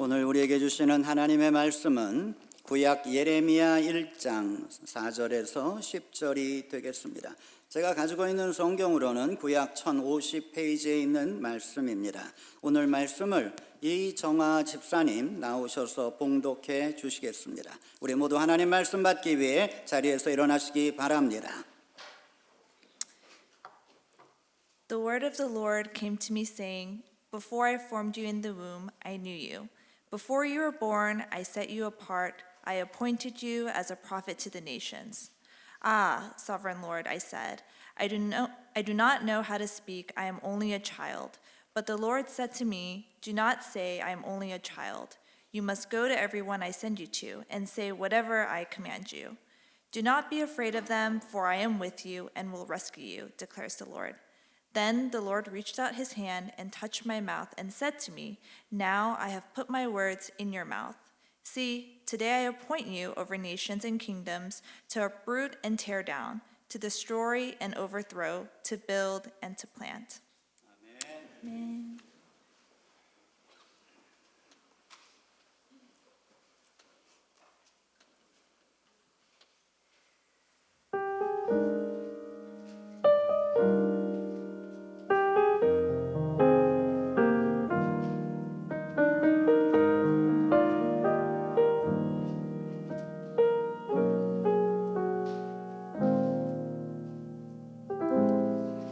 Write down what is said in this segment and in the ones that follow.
오늘 우리에게 주시는 하나님의 말씀은 구약 예레미야 1장 4절에서 10절이 되겠습니다. 제가 가지고 있는 성경으로는 구약 1050페이지에 있는 말씀입니다. 오늘 말씀을 이정아 집사님 나오셔서 봉독해 주시겠습니다. 우리 모두 하나님 말씀 받기 위해 자리에서 일어나시기 바랍니다. The word of the Lord came to me saying, Before I formed you in the womb, I knew you. Before you were born, I set you apart. I appointed you as a prophet to the nations. Ah, sovereign Lord, I said, I do not know how to speak. I am only a child. But the Lord said to me, Do not say I am only a child. You must go to everyone I send you to and say whatever I command you. Do not be afraid of them, for I am with you and will rescue you, declares the Lord. Then the Lord reached out his hand and touched my mouth and said to me, Now I have put my words in your mouth. See, today I appoint you over nations and kingdoms to uproot and tear down, to destroy and overthrow, to build and to plant. Amen.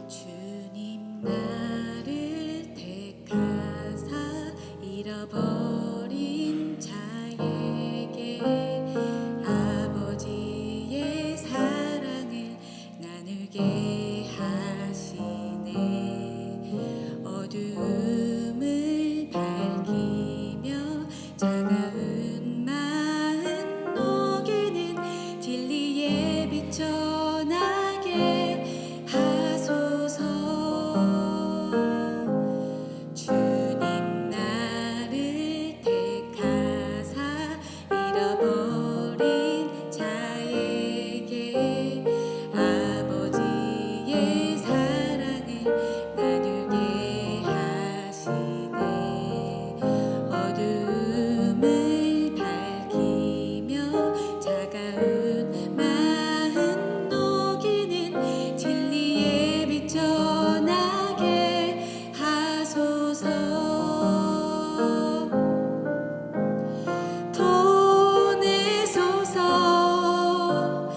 주님 나를 택하사 잃어버린 자에게 아버지의 사랑을 나누게 하시네. 어두움을 밝히며 차가운 마음 녹이는 진리에 비춰나게 하소서. 주님 나를 택하사 잃어버린 자에게 아버지의 사랑을 나누게 하시네. 어둠을 밝히며 차가운 마음 녹이는 진리에 비춰나게 하소서. 보내소서.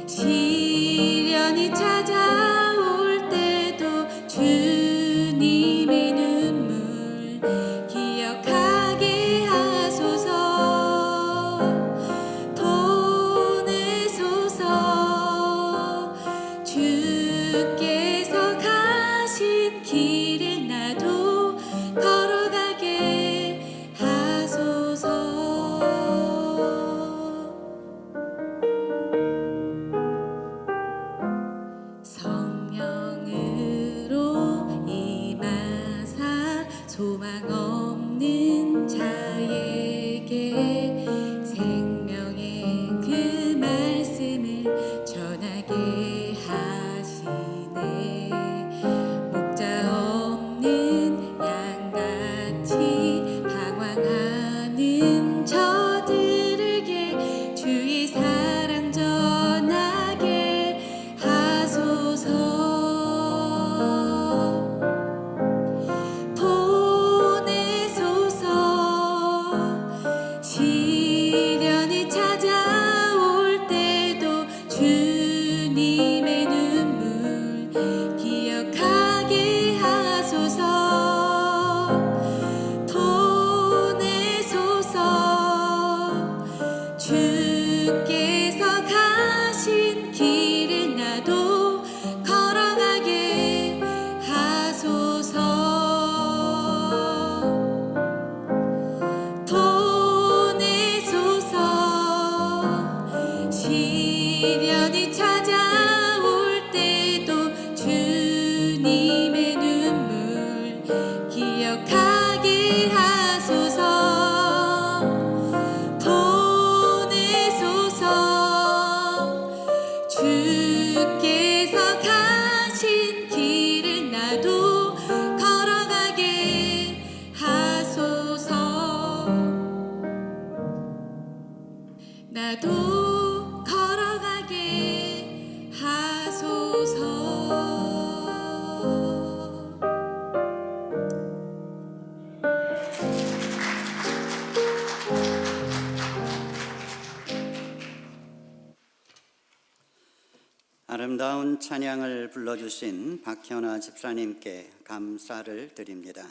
시련이 찾아올 때도 주님의 눈물 기억하게 하소서. 보내소서. 주께서 가신 길을 나도 걸어가게 하소서. 성령으로 임하사 소망 없는 자에게 생명의 그 말씀을 전하게 하시네. 목자 없는 양같이 방황하는 저들에게 주의 사랑 전하게 하소서. 보내소서. 시련이 찾아올 때도 주님의 눈물 기억하게 하소서. 보내소서. 주께서 가신 길을 나도 걸어가게 하소서. 보내소서. 시련이 찾아올 때도 주님의 눈물 기억하게 하소서. 보내소서. 주께서 가신 길을 나도 걸어가게 하소서. 아름다운 찬양을 불러주신 박현아 집사님께 감사를 드립니다.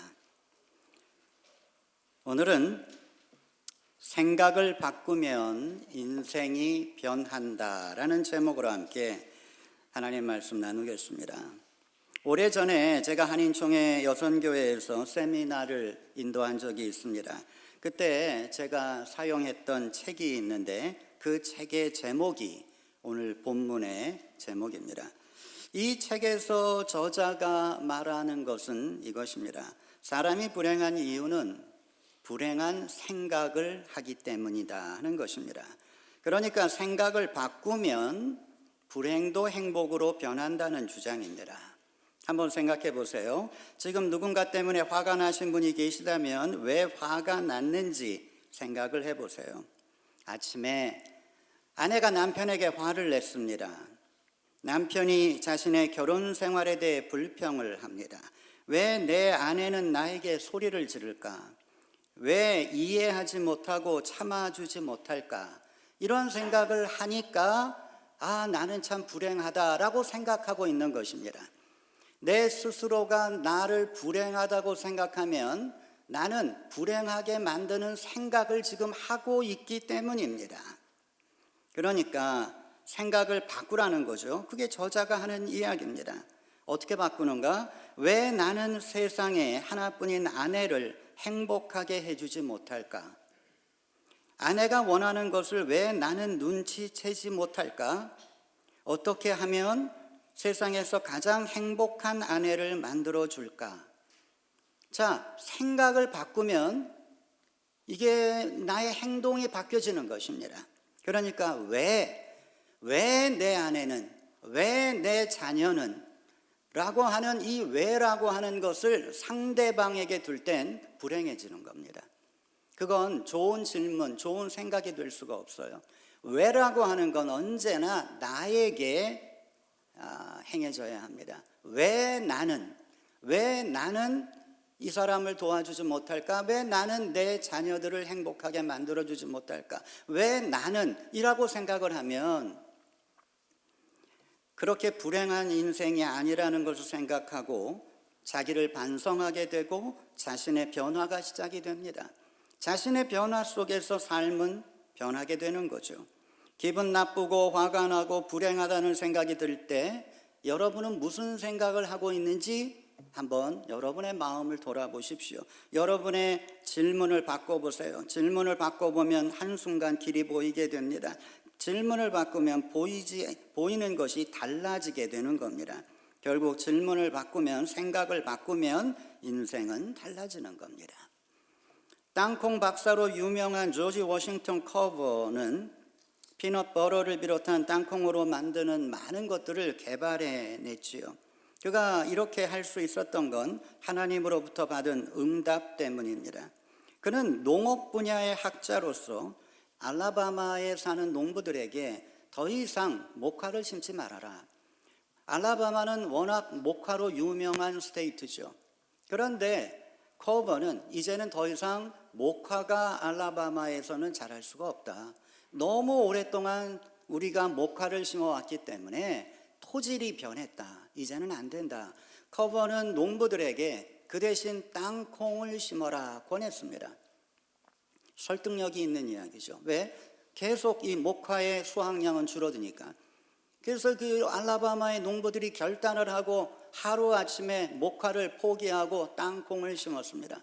오늘은 생각을 바꾸면 인생이 변한다라는 제목으로 함께 하나님 말씀 나누겠습니다. 오래전에 제가 한인총회 여선교회에서 세미나를 인도한 적이 있습니다. 그때 제가 사용했던 책이 있는데 그 책의 제목이 오늘 본문의 제목입니다. 이 책에서 저자가 말하는 것은 이것입니다. 사람이 불행한 이유는 불행한 생각을 하기 때문이다 하는 것입니다. 그러니까 생각을 바꾸면 불행도 행복으로 변한다는 주장입니다. 한번 생각해 보세요. 지금 누군가 때문에 화가 나신 분이 계시다면 왜 화가 났는지 생각을 해 보세요. 아침에 아내가 남편에게 화를 냈습니다. 남편이 자신의 결혼 생활에 대해 불평을 합니다. 왜 내 아내는 나에게 소리를 지를까? 왜 이해하지 못하고 참아주지 못할까? 이런 생각을 하니까 나는 참 불행하다라고 생각하고 있는 것입니다. 내 스스로가 나를 불행하다고 생각하면 나는 불행하게 만드는 생각을 지금 하고 있기 때문입니다. 그러니까 생각을 바꾸라는 거죠. 그게 저자가 하는 이야기입니다. 어떻게 바꾸는가? 왜 나는 세상에 하나뿐인 아내를 행복하게 해주지 못할까? 아내가 원하는 것을 왜 나는 눈치채지 못할까? 어떻게 하면 세상에서 가장 행복한 아내를 만들어 줄까? 자, 생각을 바꾸면 이게 나의 행동이 바뀌어지는 것입니다. 그러니까 왜 내 아내는, 왜 내 자녀는 라고 하는 이 왜라고 하는 것을 상대방에게 둘 땐 불행해지는 겁니다. 그건 좋은 질문, 좋은 생각이 될 수가 없어요. 왜라고 하는 건 언제나 나에게 행해져야 합니다. 왜 나는 이 사람을 도와주지 못할까? 왜 나는 내 자녀들을 행복하게 만들어주지 못할까? 왜 나는 이라고 생각을 하면 그렇게 불행한 인생이 아니라는 것을 생각하고 자기를 반성하게 되고 자신의 변화가 시작이 됩니다. 자신의 변화 속에서 삶은 변하게 되는 거죠. 기분 나쁘고 화가 나고 불행하다는 생각이 들 때 여러분은 무슨 생각을 하고 있는지 한번 여러분의 마음을 돌아보십시오. 여러분의 질문을 바꿔보세요. 질문을 바꿔보면 한순간 길이 보이게 됩니다. 질문을 바꾸면 보이는 것이 달라지게 되는 겁니다. 결국 질문을 바꾸면, 생각을 바꾸면 인생은 달라지는 겁니다. 땅콩 박사로 유명한 조지 워싱턴 커버는 피넛버터를 비롯한 땅콩으로 만드는 많은 것들을 개발해냈지요. 그가 이렇게 할 수 있었던 건 하나님으로부터 받은 응답 때문입니다. 그는 농업 분야의 학자로서 알라바마에 사는 농부들에게 더 이상 목화를 심지 말아라. 알라바마는 워낙 목화로 유명한 스테이트죠. 그런데 커버는 이제는 더 이상 목화가 알라바마에서는 자랄 수가 없다. 너무 오랫동안 우리가 목화를 심어왔기 때문에 토질이 변했다. 이제는 안 된다. 커버는 농부들에게 그 대신 땅콩을 심어라 권했습니다. 설득력이 있는 이야기죠. 왜? 계속 이 목화의 수확량은 줄어드니까. 그래서 그 알라바마의 농부들이 결단을 하고 하루아침에 목화를 포기하고 땅콩을 심었습니다.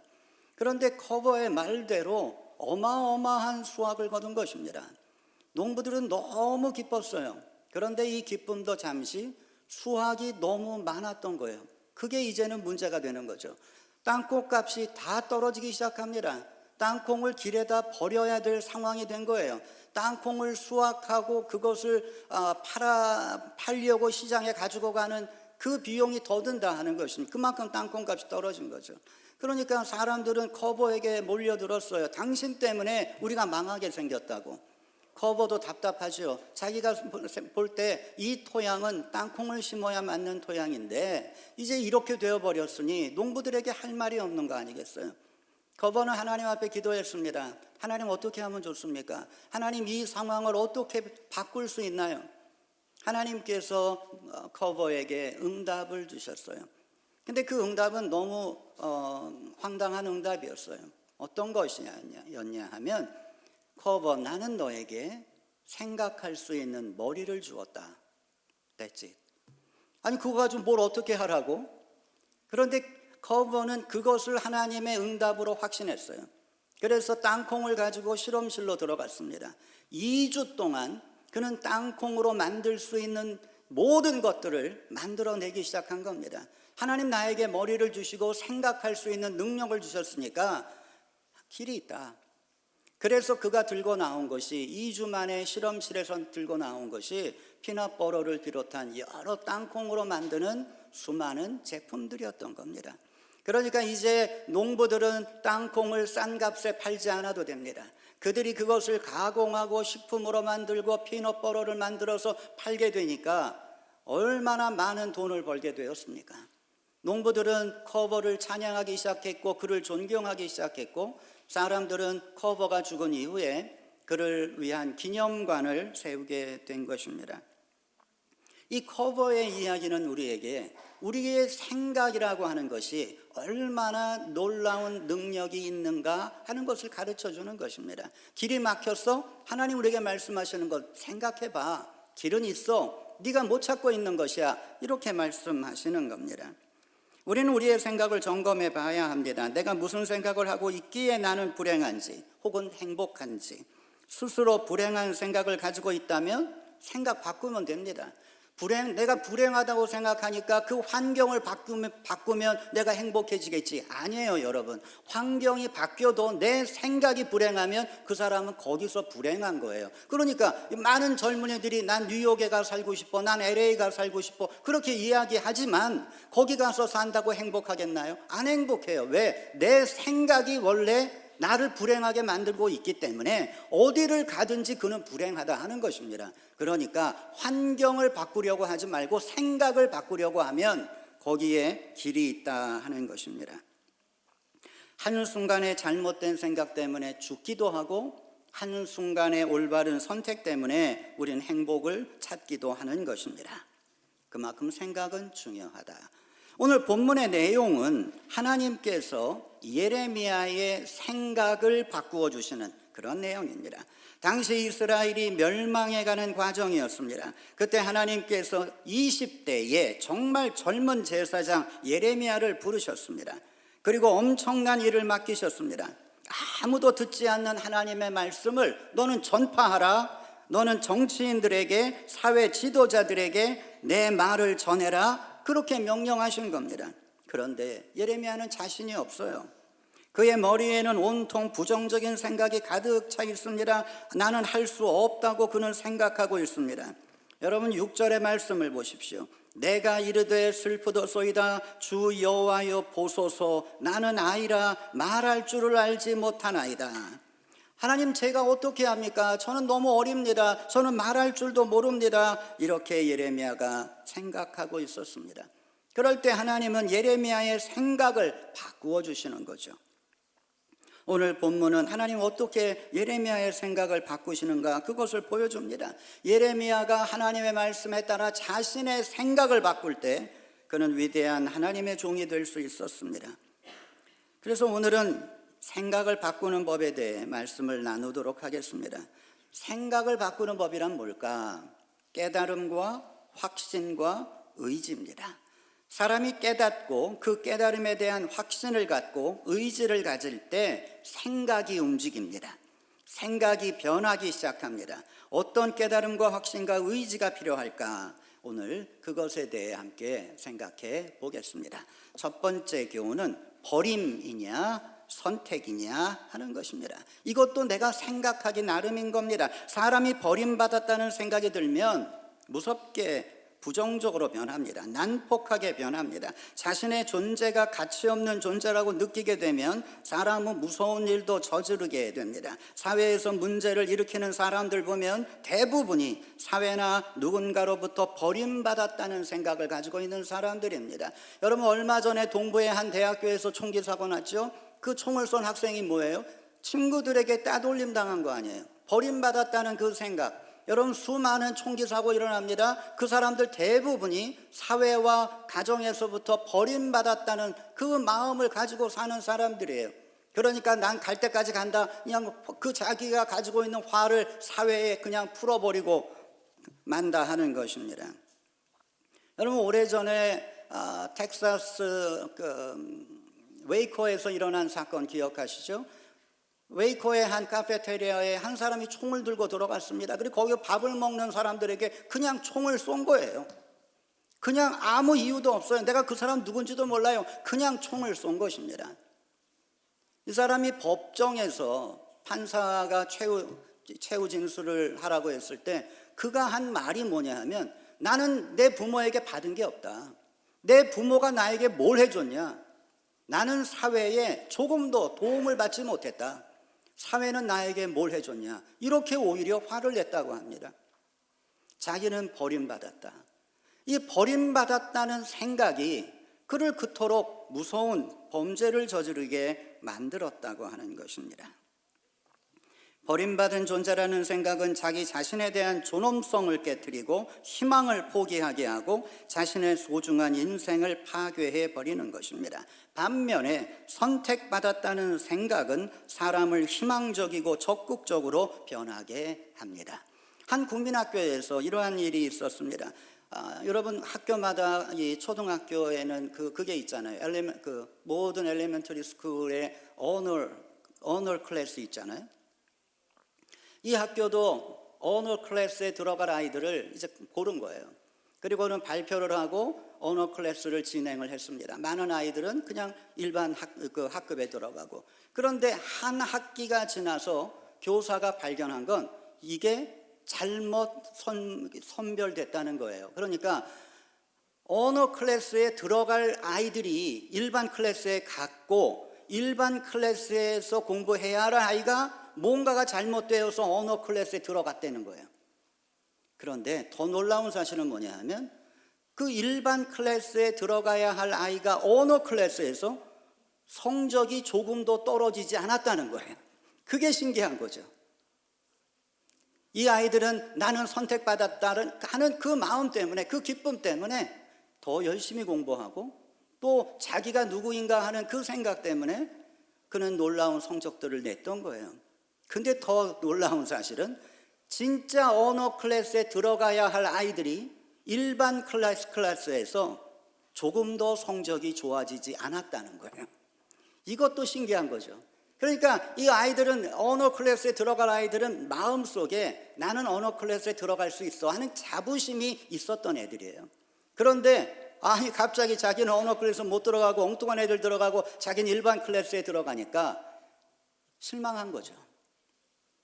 그런데 커버의 말대로 어마어마한 수확을 거둔 것입니다. 농부들은 너무 기뻤어요. 그런데 이 기쁨도 잠시 수확이 너무 많았던 거예요. 그게 이제는 문제가 되는 거죠. 땅콩 값이 다 떨어지기 시작합니다. 땅콩을 길에다 버려야 될 상황이 된 거예요. 땅콩을 수확하고 그것을 팔려고 시장에 가지고 가는 그 비용이 더 든다 하는 것입니다. 그만큼 땅콩 값이 떨어진 거죠. 그러니까 사람들은 커버에게 몰려들었어요. 당신 때문에 우리가 망하게 생겼다고. 커버도 답답하죠. 자기가 볼 때 이 토양은 땅콩을 심어야 맞는 토양인데 이제 이렇게 되어버렸으니 농부들에게 할 말이 없는 거 아니겠어요? 커버는 하나님 앞에 기도했습니다. 하나님 어떻게 하면 좋습니까? 하나님 이 상황을 어떻게 바꿀 수 있나요? 하나님께서 커버에게 응답을 주셨어요. 근데 그 응답은 너무 황당한 응답이었어요. 어떤 것이었냐 하면, 커버, 나는 너에게 생각할 수 있는 머리를 주었다. That's it. 아니, 그거 가지고 뭘 어떻게 하라고? 그런데 커버는 그것을 하나님의 응답으로 확신했어요. 그래서 땅콩을 가지고 실험실로 들어갔습니다. 2주 동안 그는 땅콩으로 만들 수 있는 모든 것들을 만들어내기 시작한 겁니다. 하나님 나에게 머리를 주시고 생각할 수 있는 능력을 주셨으니까 길이 있다. 그래서 그가 들고 나온 것이, 2주 만에 실험실에서 들고 나온 것이 피넛버터를 비롯한 여러 땅콩으로 만드는 수많은 제품들이었던 겁니다. 그러니까 이제 농부들은 땅콩을 싼 값에 팔지 않아도 됩니다. 그들이 그것을 가공하고 식품으로 만들고 피넛버터를 만들어서 팔게 되니까 얼마나 많은 돈을 벌게 되었습니까? 농부들은 커버를 찬양하기 시작했고 그를 존경하기 시작했고, 사람들은 커버가 죽은 이후에 그를 위한 기념관을 세우게 된 것입니다. 이 커버의 이야기는 우리에게 우리의 생각이라고 하는 것이 얼마나 놀라운 능력이 있는가 하는 것을 가르쳐 주는 것입니다. 길이 막혔어? 하나님 우리에게 말씀하시는 것 생각해봐. 길은 있어. 네가 못 찾고 있는 것이야. 이렇게 말씀하시는 겁니다. 우리는 우리의 생각을 점검해 봐야 합니다. 내가 무슨 생각을 하고 있기에 나는 불행한지 혹은 행복한지. 스스로 불행한 생각을 가지고 있다면 생각 바꾸면 됩니다. 내가 불행하다고 생각하니까 그 환경을 바꾸면 내가 행복해지겠지. 아니에요, 여러분. 환경이 바뀌어도 내 생각이 불행하면 그 사람은 거기서 불행한 거예요. 그러니까 많은 젊은이들이 난 뉴욕에 가 살고 싶어, 난 LA 가 살고 싶어, 그렇게 이야기하지만 거기 가서 산다고 행복하겠나요? 안 행복해요. 왜? 내 생각이 원래 나를 불행하게 만들고 있기 때문에 어디를 가든지 그는 불행하다 하는 것입니다. 그러니까 환경을 바꾸려고 하지 말고 생각을 바꾸려고 하면 거기에 길이 있다 하는 것입니다. 한순간의 잘못된 생각 때문에 죽기도 하고 한순간의 올바른 선택 때문에 우리는 행복을 찾기도 하는 것입니다. 그만큼 생각은 중요하다. 오늘 본문의 내용은 하나님께서 예레미야의 생각을 바꾸어 주시는 그런 내용입니다. 당시 이스라엘이 멸망해 가는 과정이었습니다. 그때 하나님께서 20대에 정말 젊은 제사장 예레미야를 부르셨습니다. 그리고 엄청난 일을 맡기셨습니다. 아무도 듣지 않는 하나님의 말씀을 너는 전파하라. 너는 정치인들에게, 사회 지도자들에게 내 말을 전해라. 그렇게 명령하신 겁니다. 그런데 예레미야는 자신이 없어요. 그의 머리에는 온통 부정적인 생각이 가득 차 있습니다. 나는 할 수 없다고 그는 생각하고 있습니다. 여러분 6절의 말씀을 보십시오. 내가 이르되 슬프도소이다. 주 여호와여 보소서. 나는 아이라 말할 줄을 알지 못하나이다. 하나님, 제가 어떻게 합니까? 저는 너무 어립니다. 저는 말할 줄도 모릅니다. 이렇게 예레미야가 생각하고 있었습니다. 그럴 때 하나님은 예레미야의 생각을 바꾸어 주시는 거죠. 오늘 본문은 하나님 어떻게 예레미야의 생각을 바꾸시는가, 그것을 보여줍니다. 예레미야가 하나님의 말씀에 따라 자신의 생각을 바꿀 때 그는 위대한 하나님의 종이 될 수 있었습니다. 그래서 오늘은 생각을 바꾸는 법에 대해 말씀을 나누도록 하겠습니다. 생각을 바꾸는 법이란 뭘까? 깨달음과 확신과 의지입니다. 사람이 깨닫고 그 깨달음에 대한 확신을 갖고 의지를 가질 때 생각이 움직입니다. 생각이 변하기 시작합니다. 어떤 깨달음과 확신과 의지가 필요할까? 오늘 그것에 대해 함께 생각해 보겠습니다. 첫 번째 교훈은 버림이냐 선택이냐 하는 것입니다. 이것도 내가 생각하기 나름인 겁니다. 사람이 버림받았다는 생각이 들면 무섭게 부정적으로 변합니다. 난폭하게 변합니다. 자신의 존재가 가치 없는 존재라고 느끼게 되면 사람은 무서운 일도 저지르게 됩니다. 사회에서 문제를 일으키는 사람들 보면 대부분이 사회나 누군가로부터 버림받았다는 생각을 가지고 있는 사람들입니다. 여러분, 얼마 전에 동부의 한 대학교에서 총기 사고 났죠? 그 총을 쏜 학생이 뭐예요? 친구들에게 따돌림 당한 거 아니에요. 버림받았다는 그 생각. 여러분 수많은 총기 사고 일어납니다. 그 사람들 대부분이 사회와 가정에서부터 버림받았다는 그 마음을 가지고 사는 사람들이에요. 그러니까 난 갈 때까지 간다. 그냥 그 자기가 가지고 있는 화를 사회에 그냥 풀어버리고 만다 하는 것입니다. 여러분 오래전에 텍사스 웨이코에서 일어난 사건 기억하시죠? 웨이코의 한 카페테리아에 한 사람이 총을 들고 들어갔습니다. 그리고 거기 밥을 먹는 사람들에게 그냥 총을 쏜 거예요. 그냥 아무 이유도 없어요. 내가 그 사람 누군지도 몰라요. 그냥 총을 쏜 것입니다. 이 사람이 법정에서 판사가 최후 진술을 하라고 했을 때 그가 한 말이 뭐냐 하면 나는 내 부모에게 받은 게 없다. 내 부모가 나에게 뭘 해줬냐? 나는 사회에 조금도 도움을 받지 못했다. 사회는 나에게 뭘 해줬냐? 이렇게 오히려 화를 냈다고 합니다. 자기는 버림받았다. 이 버림받았다는 생각이 그를 그토록 무서운 범죄를 저지르게 만들었다고 하는 것입니다. 버림받은 존재라는 생각은 자기 자신에 대한 존엄성을 깨트리고 희망을 포기하게 하고 자신의 소중한 인생을 파괴해 버리는 것입니다. 반면에 선택받았다는 생각은 사람을 희망적이고 적극적으로 변하게 합니다. 한 국민학교에서 이러한 일이 있었습니다. 여러분 학교마다 이 초등학교에는 그게 있잖아요. 모든 엘리멘터리 스쿨에 언어 클래스 있잖아요. 이 학교도 언어 클래스에 들어갈 아이들을 이제 고른 거예요. 그리고는 발표를 하고 언어 클래스를 진행을 했습니다. 많은 아이들은 그냥 일반 학급에 들어가고, 그런데 한 학기가 지나서 교사가 발견한 건 이게 잘못 선별됐다는 거예요. 그러니까 언어 클래스에 들어갈 아이들이 일반 클래스에 갔고 일반 클래스에서 공부해야 할 아이가 뭔가가 잘못되어서 언어 클래스에 들어갔다는 거예요. 그런데 더 놀라운 사실은 뭐냐 하면 그 일반 클래스에 들어가야 할 아이가 언어 클래스에서 성적이 조금도 떨어지지 않았다는 거예요. 그게 신기한 거죠. 이 아이들은 나는 선택받았다는 하는 그 마음 때문에, 그 기쁨 때문에 더 열심히 공부하고 또 자기가 누구인가 하는 그 생각 때문에 그는 놀라운 성적들을 냈던 거예요. 근데 더 놀라운 사실은 진짜 언어 클래스에 들어가야 할 아이들이 일반 클래스에서 조금 더 성적이 좋아지지 않았다는 거예요. 이것도 신기한 거죠. 그러니까 이 아이들은, 언어 클래스에 들어갈 아이들은 마음속에 나는 언어 클래스에 들어갈 수 있어 하는 자부심이 있었던 애들이에요. 그런데 갑자기 자기는 언어 클래스 못 들어가고 엉뚱한 애들 들어가고 자기는 일반 클래스에 들어가니까 실망한 거죠.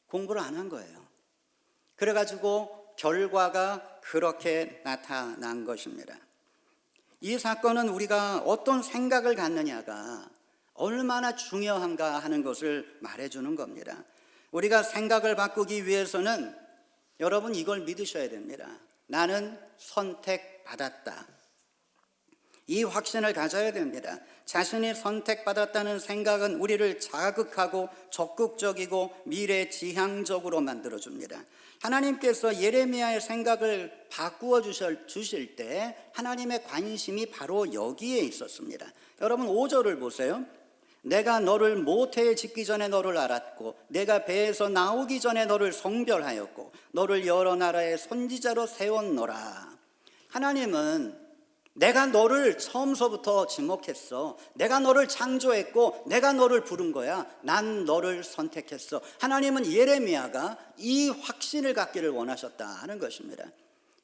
공부를 안 한 거예요. 그래가지고 결과가 그렇게 나타난 것입니다. 이 사건은 우리가 어떤 생각을 갖느냐가 얼마나 중요한가 하는 것을 말해주는 겁니다. 우리가 생각을 바꾸기 위해서는 여러분 이걸 믿으셔야 됩니다. 나는 선택받았다. 이 확신을 가져야 됩니다. 자신이 선택받았다는 생각은 우리를 자극하고 적극적이고 미래지향적으로 만들어줍니다. 하나님께서 예레미야의 생각을 바꾸어 주실 때 하나님의 관심이 바로 여기에 있었습니다. 여러분 5절을 보세요. 내가 너를 모태에 짓기 전에 너를 알았고 내가 배에서 나오기 전에 너를 성별하였고 너를 여러 나라의 선지자로 세웠노라. 하나님은 내가 너를 처음서부터 지목했어. 내가 너를 창조했고 내가 너를 부른 거야. 난 너를 선택했어. 하나님은 예레미야가 이 확신을 갖기를 원하셨다 하는 것입니다.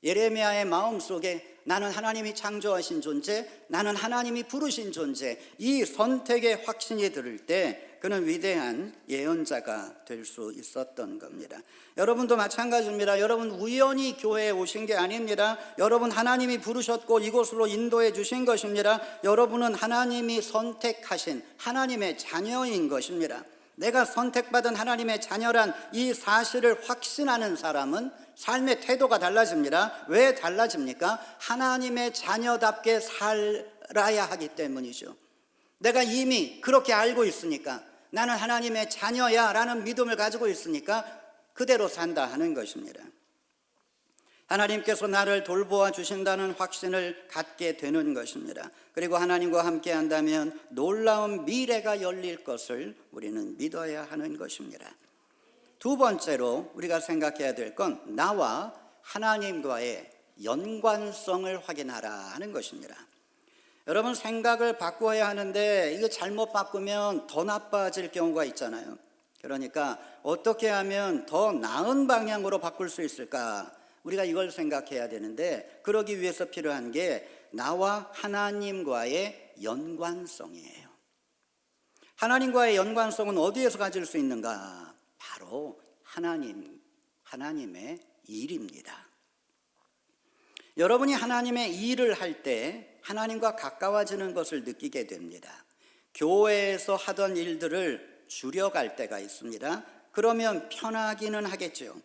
예레미야의 마음속에 나는 하나님이 창조하신 존재, 나는 하나님이 부르신 존재, 이 선택의 확신이 들을 때 그는 위대한 예언자가 될 수 있었던 겁니다. 여러분도 마찬가지입니다. 여러분 우연히 교회에 오신 게 아닙니다. 여러분 하나님이 부르셨고 이곳으로 인도해 주신 것입니다. 여러분은 하나님이 선택하신 하나님의 자녀인 것입니다. 내가 선택받은 하나님의 자녀란 이 사실을 확신하는 사람은 삶의 태도가 달라집니다. 왜 달라집니까? 하나님의 자녀답게 살아야 하기 때문이죠. 내가 이미 그렇게 알고 있으니까, 나는 하나님의 자녀야 라는 믿음을 가지고 있으니까 그대로 산다 하는 것입니다. 하나님께서 나를 돌보아 주신다는 확신을 갖게 되는 것입니다. 그리고 하나님과 함께 한다면 놀라운 미래가 열릴 것을 우리는 믿어야 하는 것입니다. 두 번째로 우리가 생각해야 될 건 나와 하나님과의 연관성을 확인하라 하는 것입니다. 여러분, 생각을 바꿔야 하는데 이게 잘못 바꾸면 더 나빠질 경우가 있잖아요. 그러니까 어떻게 하면 더 나은 방향으로 바꿀 수 있을까? 우리가 이걸 생각해야 되는데, 그러기 위해서 필요한 게 나와 하나님과의 연관성이에요. 하나님과의 연관성은 어디에서 가질 수 있는가? 바로 하나님의 일입니다. 여러분이 하나님의 일을 할 때 하나님과 가까워지는 것을 느끼게 됩니다. 교회에서 하던 일들을 줄여갈 때가 있습니다. 그러면 편하기는 하겠죠.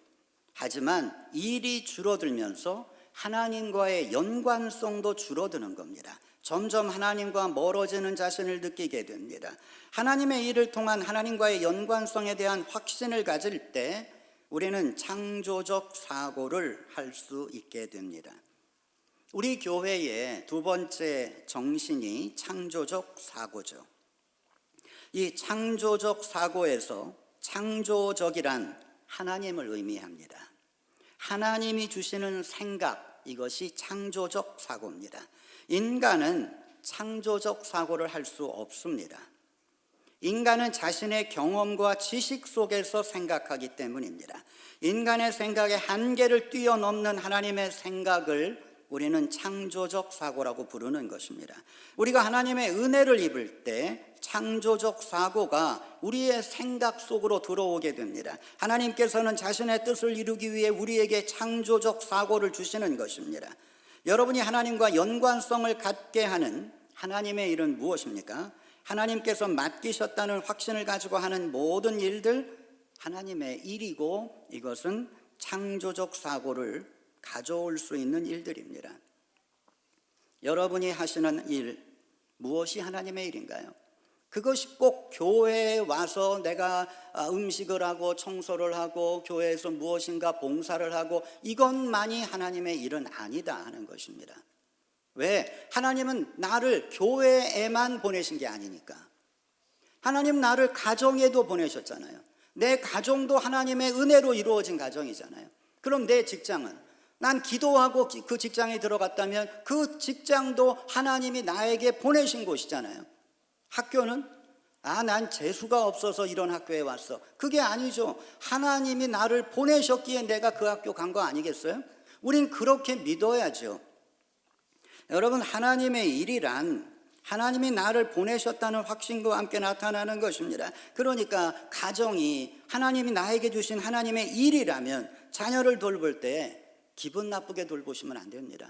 하지만 일이 줄어들면서 하나님과의 연관성도 줄어드는 겁니다. 점점 하나님과 멀어지는 자신을 느끼게 됩니다. 하나님의 일을 통한 하나님과의 연관성에 대한 확신을 가질 때 우리는 창조적 사고를 할 수 있게 됩니다. 우리 교회의 두 번째 정신이 창조적 사고죠. 이 창조적 사고에서 창조적이란 하나님을 의미합니다. 하나님이 주시는 생각, 이것이 창조적 사고입니다. 인간은 창조적 사고를 할 수 없습니다. 인간은 자신의 경험과 지식 속에서 생각하기 때문입니다. 인간의 생각의 한계를 뛰어넘는 하나님의 생각을 우리는 창조적 사고라고 부르는 것입니다. 우리가 하나님의 은혜를 입을 때 창조적 사고가 우리의 생각 속으로 들어오게 됩니다. 하나님께서는 자신의 뜻을 이루기 위해 우리에게 창조적 사고를 주시는 것입니다. 여러분이 하나님과 연관성을 갖게 하는 하나님의 일은 무엇입니까? 하나님께서 맡기셨다는 확신을 가지고 하는 모든 일들 하나님의 일이고, 이것은 창조적 사고를 가져올 수 있는 일들입니다. 여러분이 하시는 일, 무엇이 하나님의 일인가요? 그것이 꼭 교회에 와서 내가 음식을 하고 청소를 하고 교회에서 무엇인가 봉사를 하고 이것만이 하나님의 일은 아니다 하는 것입니다. 왜? 하나님은 나를 교회에만 보내신 게 아니니까. 하나님 나를 가정에도 보내셨잖아요. 내 가정도 하나님의 은혜로 이루어진 가정이잖아요. 그럼 내 직장은? 난 기도하고 그 직장에 들어갔다면 그 직장도 하나님이 나에게 보내신 곳이잖아요. 학교는? 난 재수가 없어서 이런 학교에 왔어. 그게 아니죠. 하나님이 나를 보내셨기에 내가 그 학교 간 거 아니겠어요? 우린 그렇게 믿어야죠. 여러분, 하나님의 일이란 하나님이 나를 보내셨다는 확신과 함께 나타나는 것입니다. 그러니까 가정이 하나님이 나에게 주신 하나님의 일이라면 자녀를 돌볼 때 기분 나쁘게 돌보시면 안 됩니다.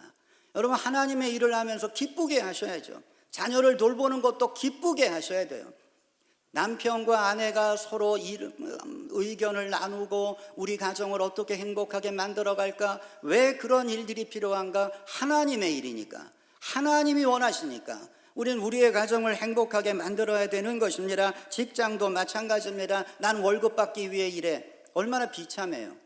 여러분, 하나님의 일을 하면서 기쁘게 하셔야죠. 자녀를 돌보는 것도 기쁘게 하셔야 돼요. 남편과 아내가 서로 의견을 나누고 우리 가정을 어떻게 행복하게 만들어갈까? 왜 그런 일들이 필요한가? 하나님의 일이니까, 하나님이 원하시니까 우리는 우리의 가정을 행복하게 만들어야 되는 것입니다. 직장도 마찬가지입니다. 난 월급 받기 위해 일해. 얼마나 비참해요.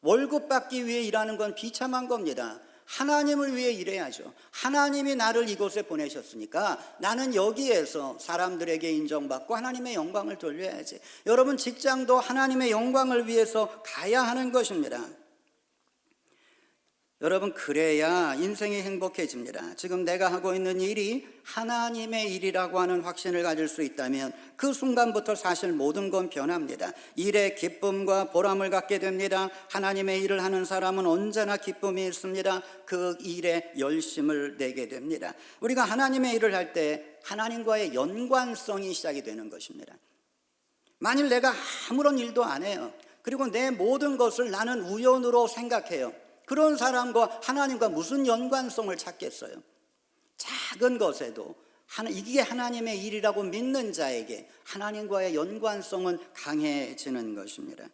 월급 받기 위해 일하는 건 비참한 겁니다. 하나님을 위해 일해야죠. 하나님이 나를 이곳에 보내셨으니까 나는 여기에서 사람들에게 인정받고 하나님의 영광을 돌려야지. 여러분, 직장도 하나님의 영광을 위해서 가야 하는 것입니다. 여러분, 그래야 인생이 행복해집니다. 지금 내가 하고 있는 일이 하나님의 일이라고 하는 확신을 가질 수 있다면 그 순간부터 사실 모든 건 변합니다. 일에 기쁨과 보람을 갖게 됩니다. 하나님의 일을 하는 사람은 언제나 기쁨이 있습니다. 그 일에 열심을 내게 됩니다. 우리가 하나님의 일을 할 때 하나님과의 연관성이 시작이 되는 것입니다. 만일 내가 아무런 일도 안 해요. 그리고 내 모든 것을 나는 우연으로 생각해요. 그런 사람과 하나님과 무슨 연관성을 찾겠어요? 작은 것에도 이게 하나님의 일이라고 믿는 자에게 하나님과의 연관성은 강해지는 것입니다.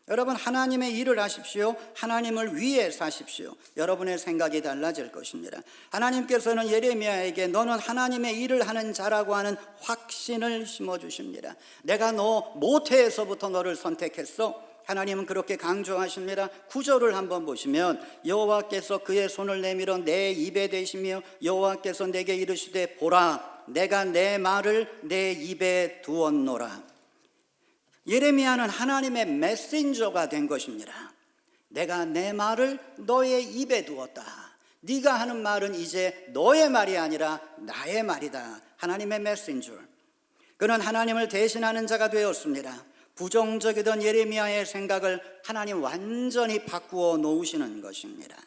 여러분, 하나님의 일을 하십시오. 하나님을 위해 사십시오. 여러분의 생각이 달라질 것입니다. 하나님께서는 예레미야에게 너는 하나님의 일을 하는 자라고 하는 확신을 심어주십니다. 내가 너 모태에서부터 너를 선택했어. 하나님은 그렇게 강조하십니다. 9절을 한번 보시면 여호와께서 그의 손을 내밀어 내 입에 대시며 여호와께서 내게 이르시되 보라 내가 내 말을 내 입에 두었노라. 예레미야는 하나님의 메신저가 된 것입니다. 내가 내 말을 너의 입에 두었다. 네가 하는 말은 이제 너의 말이 아니라 나의 말이다. 하나님의 메신저. 그는 하나님을 대신하는 자가 되었습니다. 부정적이던 예레미야의 생각을 하나님 완전히 바꾸어 놓으시는 것입니다.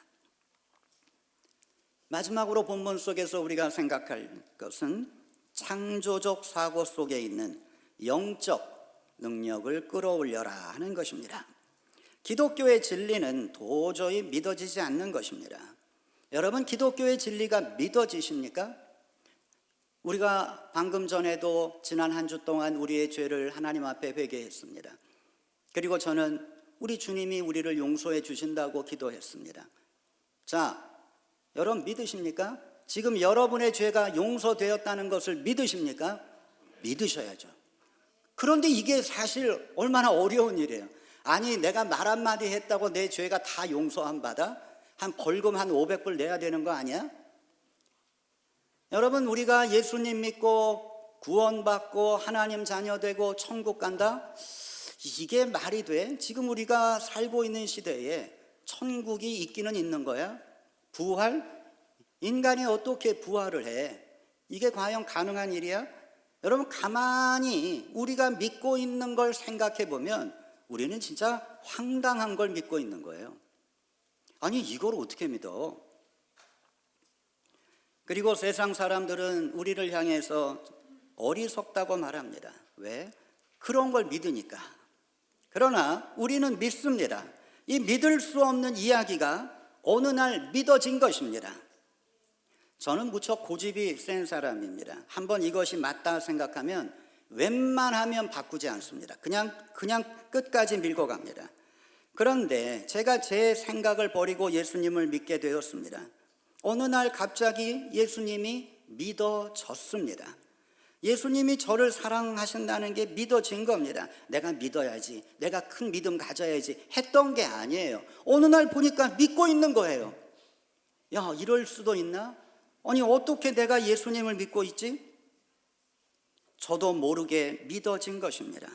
마지막으로 본문 속에서 우리가 생각할 것은 창조적 사고 속에 있는 영적 능력을 끌어올려라 하는 것입니다. 기독교의 진리는 도저히 믿어지지 않는 것입니다. 여러분, 기독교의 진리가 믿어지십니까? 우리가 방금 전에도 지난 한 주 동안 우리의 죄를 하나님 앞에 회개했습니다. 그리고 저는 우리 주님이 우리를 용서해 주신다고 기도했습니다. 자, 여러분 믿으십니까? 지금 여러분의 죄가 용서되었다는 것을 믿으십니까? 믿으셔야죠. 그런데 이게 사실 얼마나 어려운 일이에요. 아니, 내가 말 한마디 했다고 내 죄가 다 용서 안 받아? 한 벌금 한 500불 내야 되는 거 아니야? 여러분, 우리가 예수님 믿고 구원받고 하나님 자녀 되고 천국 간다? 이게 말이 돼? 지금 우리가 살고 있는 시대에 천국이 있기는 있는 거야? 부활? 인간이 어떻게 부활을 해? 이게 과연 가능한 일이야? 여러분, 가만히 우리가 믿고 있는 걸 생각해 보면 우리는 진짜 황당한 걸 믿고 있는 거예요. 아니, 이걸 어떻게 믿어? 그리고 세상 사람들은 우리를 향해서 어리석다고 말합니다. 왜? 그런 걸 믿으니까. 그러나 우리는 믿습니다. 이 믿을 수 없는 이야기가 어느 날 믿어진 것입니다. 저는 무척 고집이 센 사람입니다. 한번 이것이 맞다 생각하면 웬만하면 바꾸지 않습니다. 그냥 끝까지 밀고 갑니다. 그런데 제가 제 생각을 버리고 예수님을 믿게 되었습니다. 어느 날 갑자기 예수님이 믿어졌습니다. 예수님이 저를 사랑하신다는 게 믿어진 겁니다. 내가 믿어야지, 내가 큰 믿음 가져야지 했던 게 아니에요. 어느 날 보니까 믿고 있는 거예요. 야, 이럴 수도 있나? 아니, 어떻게 내가 예수님을 믿고 있지? 저도 모르게 믿어진 것입니다.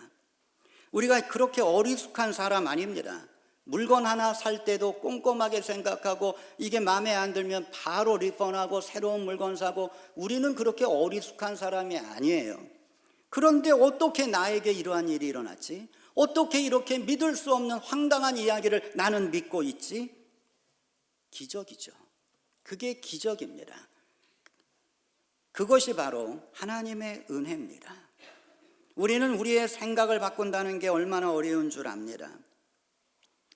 우리가 그렇게 어리숙한 사람 아닙니다. 물건 하나 살 때도 꼼꼼하게 생각하고 이게 마음에 안 들면 바로 리펀하고 새로운 물건 사고, 우리는 그렇게 어리숙한 사람이 아니에요. 그런데 어떻게 나에게 이러한 일이 일어났지? 어떻게 이렇게 믿을 수 없는 황당한 이야기를 나는 믿고 있지? 기적이죠. 그게 기적입니다. 그것이 바로 하나님의 은혜입니다. 우리는 우리의 생각을 바꾼다는 게 얼마나 어려운 줄 압니다.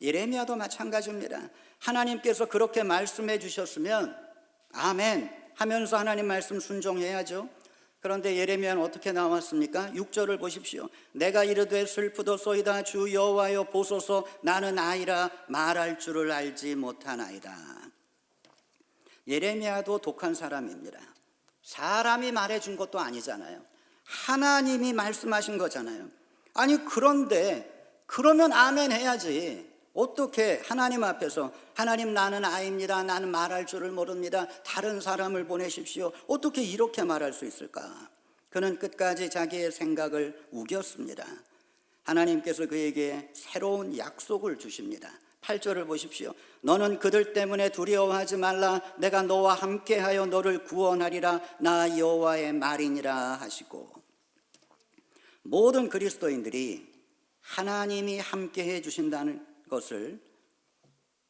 예레미야도 마찬가지입니다. 하나님께서 그렇게 말씀해 주셨으면 아멘 하면서 하나님 말씀 순종해야죠. 그런데 예레미야는 어떻게 나왔습니까? 6절을 보십시오. 내가 이르되 슬프도소이다 주 여호와여 보소서 나는 아이라 말할 줄을 알지 못하나이다. 예레미야도 독한 사람입니다. 사람이 말해준 것도 아니잖아요. 하나님이 말씀하신 거잖아요. 아니, 그런데 그러면 아멘 해야지. 어떻게 하나님 앞에서 하나님 나는 아이입니다, 나는 말할 줄을 모릅니다, 다른 사람을 보내십시오, 어떻게 이렇게 말할 수 있을까? 그는 끝까지 자기의 생각을 우겼습니다. 하나님께서 그에게 새로운 약속을 주십니다. 8절을 보십시오. 너는 그들 때문에 두려워하지 말라. 내가 너와 함께하여 너를 구원하리라. 나 여호와의 말이니라 하시고, 모든 그리스도인들이 하나님이 함께해 주신다는 것을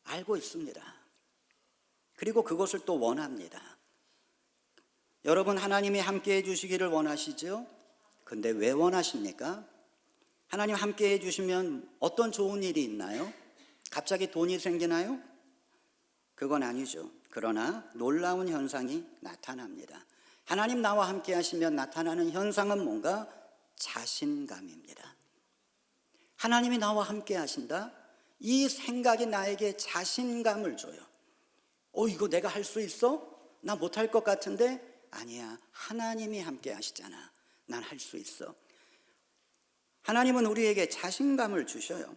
알고 있습니다. 그리고 그것을 또 원합니다. 여러분, 하나님이 함께해 주시기를 원하시죠? 근데 왜 원하십니까? 하나님 함께해 주시면 어떤 좋은 일이 있나요? 갑자기 돈이 생기나요? 그건 아니죠. 그러나 놀라운 현상이 나타납니다. 하나님 나와 함께 하시면 나타나는 현상은 뭔가? 자신감입니다. 하나님이 나와 함께 하신다? 이 생각이 나에게 자신감을 줘요. 이거 내가 할 수 있어? 나 못할 것 같은데? 아니야, 하나님이 함께 하시잖아. 난 할 수 있어. 하나님은 우리에게 자신감을 주셔요.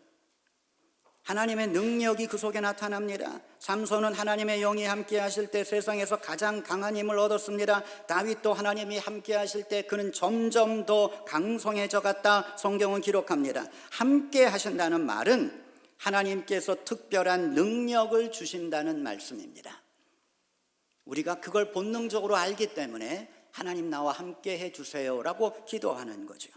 하나님의 능력이 그 속에 나타납니다. 삼손은 하나님의 영이 함께 하실 때 세상에서 가장 강한 힘을 얻었습니다. 다윗도 하나님이 함께 하실 때 그는 점점 더 강성해져 갔다 성경은 기록합니다. 함께 하신다는 말은 하나님께서 특별한 능력을 주신다는 말씀입니다. 우리가 그걸 본능적으로 알기 때문에 하나님 나와 함께 해주세요라고 기도하는 거죠.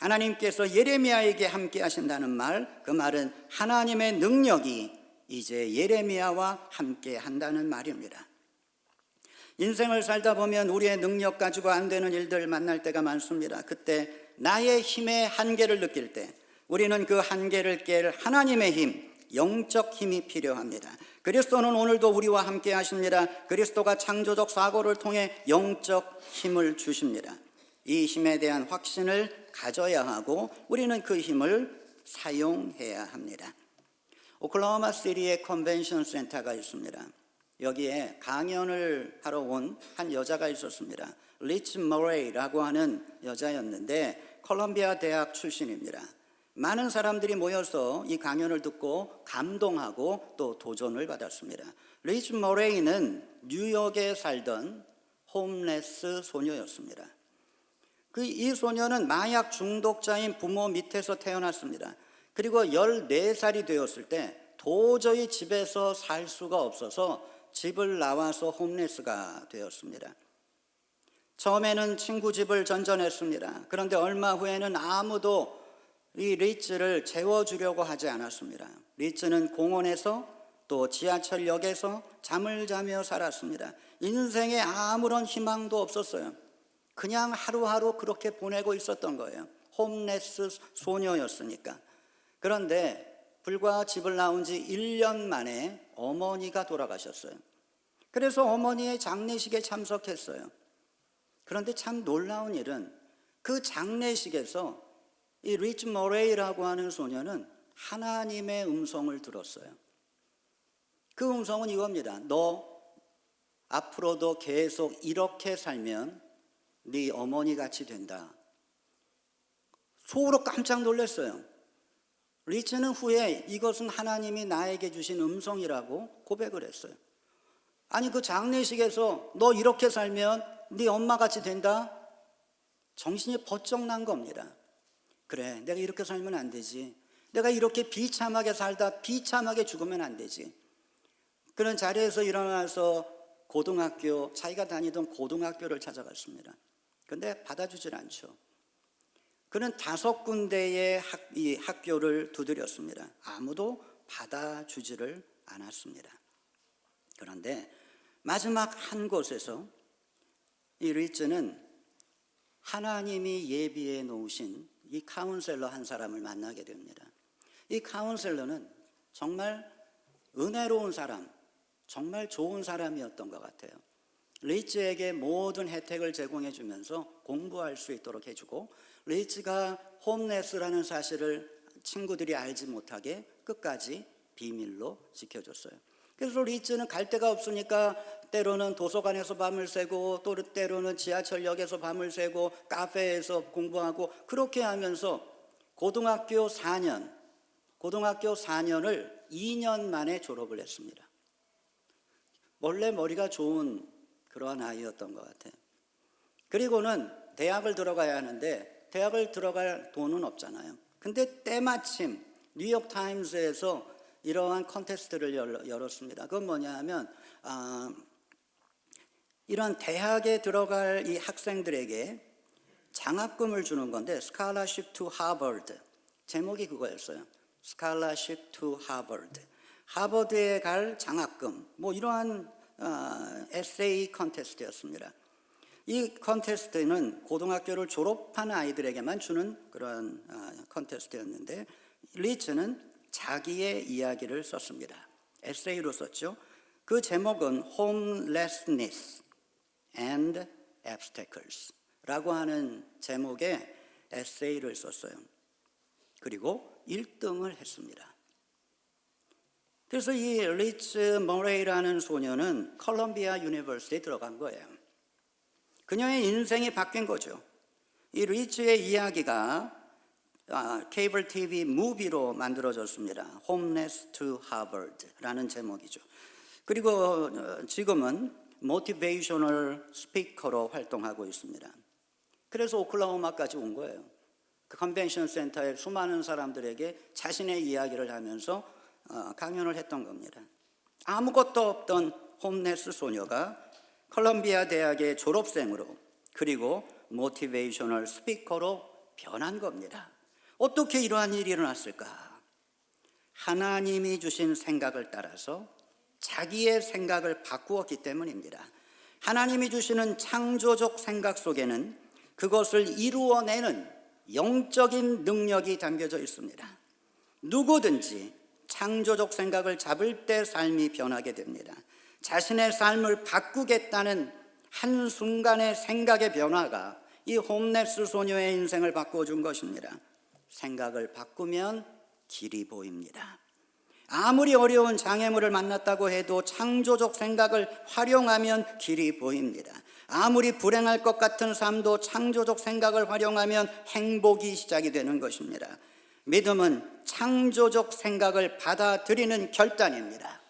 하나님께서 예레미야에게 함께 하신다는 말, 그 말은 하나님의 능력이 이제 예레미야와 함께 한다는 말입니다. 인생을 살다 보면 우리의 능력 가지고 안 되는 일들 만날 때가 많습니다. 그때 나의 힘의 한계를 느낄 때 우리는 그 한계를 깰 하나님의 힘, 영적 힘이 필요합니다. 그리스도는 오늘도 우리와 함께 하십니다. 그리스도가 창조적 사고를 통해 영적 힘을 주십니다. 이 힘에 대한 확신을 가져야 하고 우리는 그 힘을 사용해야 합니다. 오클라호마 시티에 컨벤션 센터가 있습니다. 여기에 강연을 하러 온 한 여자가 있었습니다. 리치 머레이라고 하는 여자였는데 콜롬비아 대학 출신입니다. 많은 사람들이 모여서 이 강연을 듣고 감동하고 또 도전을 받았습니다. 리치 머레이는 뉴욕에 살던 홈레스 소녀였습니다. 이 소녀는 마약 중독자인 부모 밑에서 태어났습니다. 그리고 14살이 되었을 때 도저히 집에서 살 수가 없어서 집을 나와서 홈레스가 되었습니다. 처음에는 친구 집을 전전했습니다. 그런데 얼마 후에는 아무도 이 리츠를 재워주려고 하지 않았습니다. 리츠는 공원에서 또 지하철역에서 잠을 자며 살았습니다. 인생에 아무런 희망도 없었어요. 그냥 하루하루 그렇게 보내고 있었던 거예요. 홈레스 소녀였으니까. 그런데 불과 집을 나온 지 1년 만에 어머니가 돌아가셨어요. 그래서 어머니의 장례식에 참석했어요. 그런데 참 놀라운 일은 그 장례식에서 이 리치 머레이라고 하는 소녀는 하나님의 음성을 들었어요. 그 음성은 이겁니다. 너 앞으로도 계속 이렇게 살면 네 어머니 같이 된다. 속으로 깜짝 놀랐어요. 리치는 후에 이것은 하나님이 나에게 주신 음성이라고 고백을 했어요. 아니 그 장례식에서 너 이렇게 살면 네 엄마 같이 된다? 정신이 번쩍 난 겁니다. 그래, 내가 이렇게 살면 안 되지. 내가 이렇게 비참하게 살다 비참하게 죽으면 안 되지. 그런 자리에서 일어나서 자기가 다니던 고등학교를 찾아갔습니다. 그런데 받아주질 않죠. 그는 5군데의 학교를 두드렸습니다. 아무도 받아주지를 않았습니다. 그런데 마지막 한 곳에서 이 리츠는 하나님이 예비해 놓으신 이 카운셀러 한 사람을 만나게 됩니다. 이 카운셀러는 정말 은혜로운 사람, 정말 좋은 사람이었던 것 같아요. 리츠에게 모든 혜택을 제공해 주면서 공부할 수 있도록 해주고 리츠가 홈레스라는 사실을 친구들이 알지 못하게 끝까지 비밀로 지켜줬어요. 그래서 리츠는 갈 데가 없으니까 때로는 도서관에서 밤을 새고 또 때로는 지하철역에서 밤을 새고 카페에서 공부하고 그렇게 하면서 고등학교 4년을 2년 만에 졸업을 했습니다. 원래 머리가 좋은 그러한 아이였던 것 같아요. 그리고는 대학을 들어가야 하는데 대학을 들어갈 돈은 없잖아요. 근데 때마침 뉴욕타임스에서 이러한 컨테스트를 열었습니다. 그건 뭐냐 하면 이런 대학에 들어갈 이 학생들에게 장학금을 주는 건데 Scholarship to Harvard 제목이 그거였어요. Scholarship to Harvard 하버드에 갈 장학금 뭐 이러한 에세이 컨테스트였습니다. 이 컨테스트는 고등학교를 졸업한 아이들에게만 주는 그런 컨테스트였는데 리츠는 자기의 이야기를 썼습니다. 에세이로 썼죠. 그 제목은 Homelessness and Obstacles 라고 하는 제목의 에세이를 썼어요. 그리고 1등을 했습니다. 그래서 이 리츠 머레이라는 소녀는 콜롬비아 유니버시티에 들어간 거예요. 그녀의 인생이 바뀐 거죠. 이 리츠의 이야기가 케이블 TV 무비로 만들어졌습니다. Homeless to Harvard라는 제목이죠. 그리고 지금은 모티베이셔널 스피커로 활동하고 있습니다. 그래서 오클라호마까지 온 거예요. 그 컨벤션 센터에 수많은 사람들에게 자신의 이야기를 하면서 강연을 했던 겁니다. 아무것도 없던 홈레스 소녀가 컬럼비아 대학의 졸업생으로 그리고 모티베이셔널 스피커로 변한 겁니다. 어떻게 이러한 일이 일어났을까? 하나님이 주신 생각을 따라서 자기의 생각을 바꾸었기 때문입니다. 하나님이 주시는 창조적 생각 속에는 그것을 이루어내는 영적인 능력이 담겨져 있습니다. 누구든지 창조적 생각을 잡을 때 삶이 변하게 됩니다. 자신의 삶을 바꾸겠다는 한순간의 생각의 변화가 이 홈레스 소녀의 인생을 바꿔준 것입니다. 생각을 바꾸면 길이 보입니다. 아무리 어려운 장애물을 만났다고 해도 창조적 생각을 활용하면 길이 보입니다. 아무리 불행할 것 같은 삶도 창조적 생각을 활용하면 행복이 시작이 되는 것입니다. 믿음은 창조적 생각을 받아들이는 결단입니다.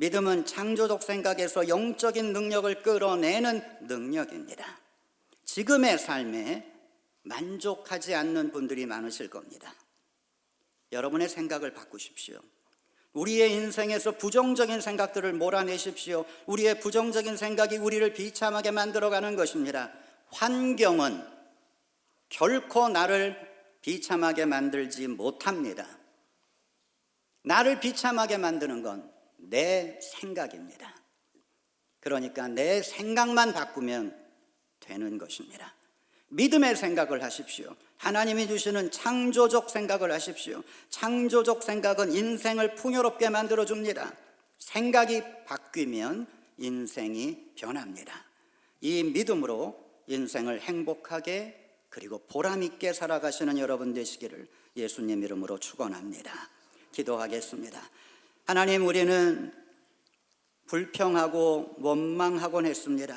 믿음은 창조적 생각에서 영적인 능력을 끌어내는 능력입니다. 지금의 삶에 만족하지 않는 분들이 많으실 겁니다. 여러분의 생각을 바꾸십시오. 우리의 인생에서 부정적인 생각들을 몰아내십시오. 우리의 부정적인 생각이 우리를 비참하게 만들어가는 것입니다. 환경은 결코 나를 비참하게 만들지 못합니다. 나를 비참하게 만드는 건 내 생각입니다. 그러니까 내 생각만 바꾸면 되는 것입니다. 믿음의 생각을 하십시오. 하나님이 주시는 창조적 생각을 하십시오. 창조적 생각은 인생을 풍요롭게 만들어줍니다. 생각이 바뀌면 인생이 변합니다. 이 믿음으로 인생을 행복하게 그리고 보람있게 살아가시는 여러분 되시기를 예수님 이름으로 축원합니다. 기도하겠습니다. 하나님, 우리는 불평하고 원망하곤 했습니다.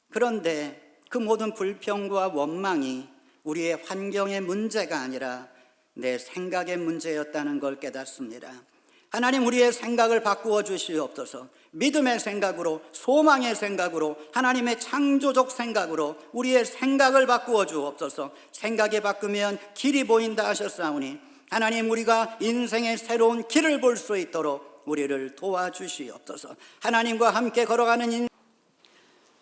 그런데 그 모든 불평과 원망이 우리의 환경의 문제가 아니라 내 생각의 문제였다는 걸 깨닫습니다. 하나님, 우리의 생각을 바꾸어 주시옵소서. 믿음의 생각으로, 소망의 생각으로, 하나님의 창조적 생각으로 우리의 생각을 바꾸어 주옵소서. 생각이 바꾸면 길이 보인다 하셨사오니 하나님, 우리가 인생의 새로운 길을 볼 수 있도록 우리를 도와주시옵소서. 하나님과 함께 걸어가는 인생.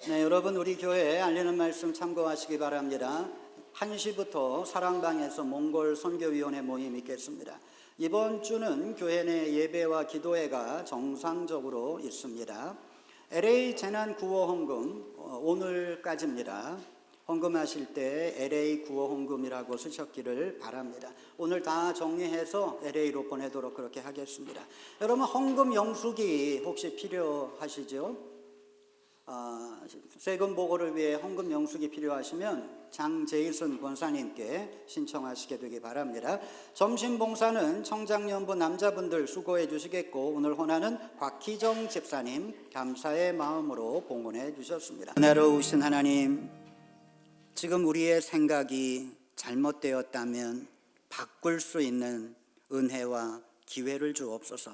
네, 여러분, 우리 교회에 알리는 말씀 참고하시기 바랍니다. 1시부터 사랑방에서 몽골 선교위원회 모임이 있겠습니다. 이번 주는 교회 내 예배와 기도회가 정상적으로 있습니다. LA 재난구호헌금 오늘까지입니다. 헌금하실 때 LA 구호헌금이라고 쓰셨기를 바랍니다. 오늘 다 정리해서 LA로 보내도록 그렇게 하겠습니다. 여러분, 헌금 영수기 혹시 필요하시죠? 세금 보고를 위해 헌금 영수기 필요하시면 장제이슨 권사님께 신청하시게 되기 바랍니다. 점심 봉사는 청장년부 남자분들 수고해 주시겠고, 오늘 헌화는 곽희정 집사님 감사의 마음으로 봉헌해 주셨습니다. 은혜로우신 하나님, 지금 우리의 생각이 잘못되었다면 바꿀 수 있는 은혜와 기회를 주옵소서.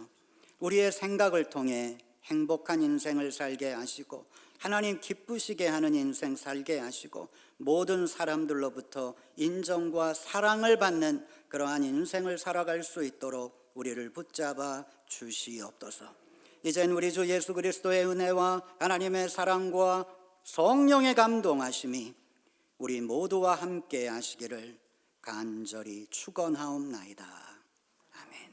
우리의 생각을 통해 행복한 인생을 살게 하시고 하나님 기쁘시게 하는 인생 살게 하시고 모든 사람들로부터 인정과 사랑을 받는 그러한 인생을 살아갈 수 있도록 우리를 붙잡아 주시옵소서. 이젠 우리 주 예수 그리스도의 은혜와 하나님의 사랑과 성령의 감동하심이 우리 모두와 함께 하시기를 간절히 축원하옵나이다. 아멘.